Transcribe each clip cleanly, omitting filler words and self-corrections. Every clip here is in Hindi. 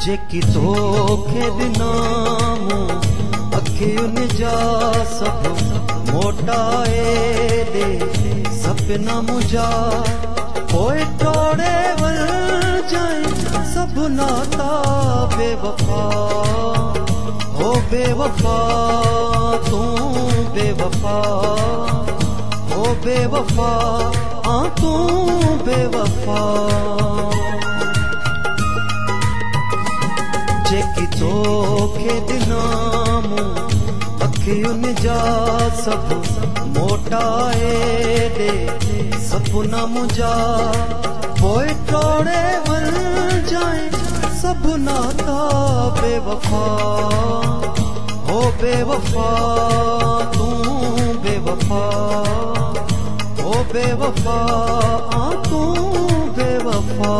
जेकी तोखे ॾिना मूं अखियुनि जा सभु मोटाए ॾे सपना मुंहिंजा पोइ टोड़े वञजांइ सभु नाता बेवफा हो बेवफा तूं बेवफा हो बेवफा तूं बेवफा जेकी तोखे ॾिना मूं अखियुनि जा सभु मोटाए ॾे सपना मुंहिंजा पोइ टोड़े वञजांइ सभु नाता बेवफा हो बेवफा तूं बेवफा हो बेवफा तूं बेवफा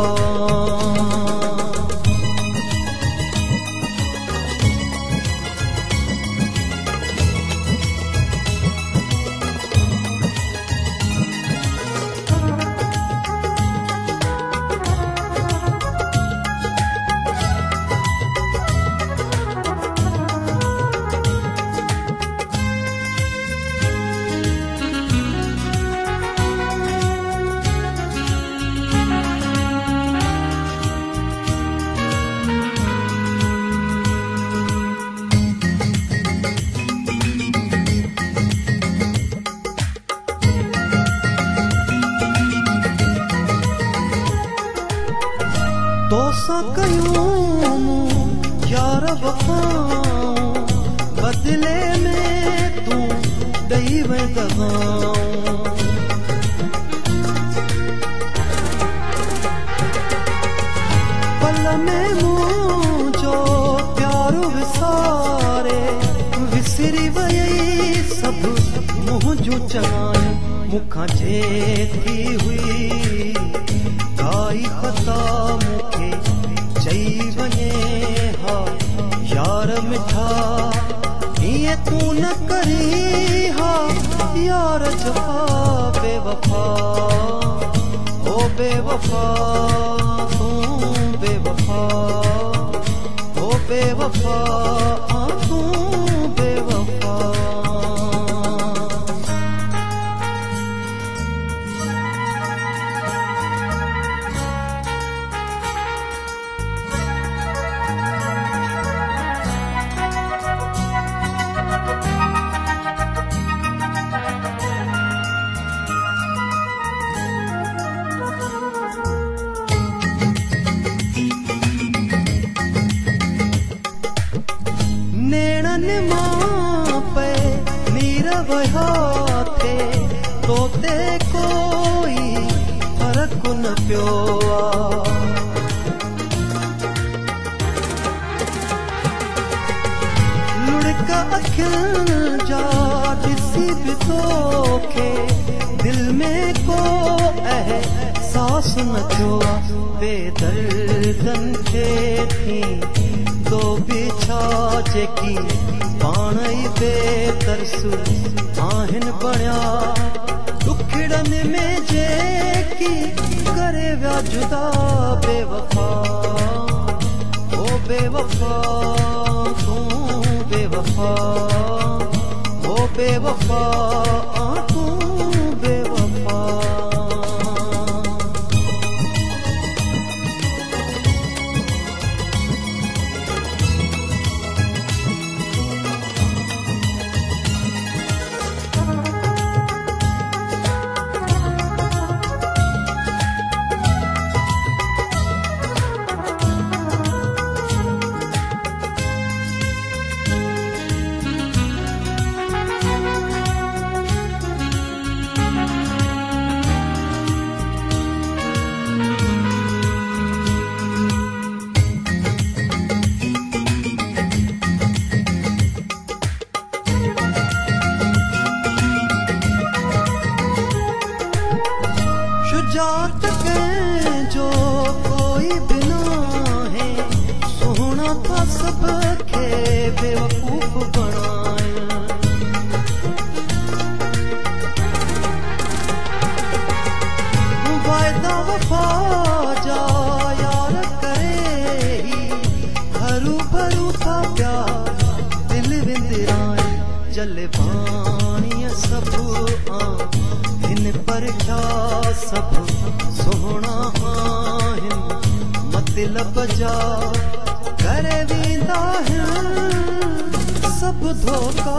तोसां कयूं मूं यार वफ़ाऊं बदिले में तूं ॾेई वञ दवाऊं पल में मुंहिंजो प्यार विसारे विसरी वई सभु मुंहिंजूं चङायूं मूंखां थी हुई काई ख़ता मूंखे चई वञे हा यार मिठा ईअं तूं न करी हा यार जफ़ा बेवफा ओ बेवफा तूं बेवफा ओ बेवफा तूं बेवफा मां पे नीर वया थे तोते कोई फर्क न पियो लुढ़क अखियुनि जा ॾिसी बि तोखे दिल में को एहसास न थियो बेदर्दनि खे थी तो बिछा जेकी पाण ई बेतरसु आहिनि बणिया ॾुखड़नि में जेकी करे विया जुदा बेवफा ओ बेवफा तूं बेवफा ओ बेवफा तूं बेवफा लिखा सब सोहना आहिन मतलब जा करे वींदा सब धोखा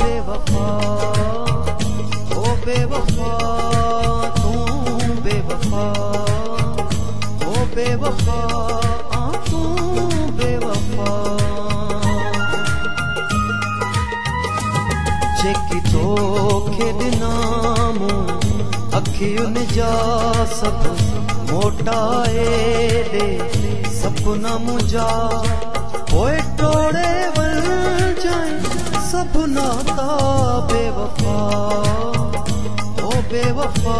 बेवफा ओ बेवफा तू बेवफा ओ बेवफा तू बेवफा जेकी तोखे ॾिनामो अखियुनि जा सभु मोटाए ॾे सपना मुंहिंजा पोइ टोड़े वञजांइ सभु नाता बेवफा ओ बेवफा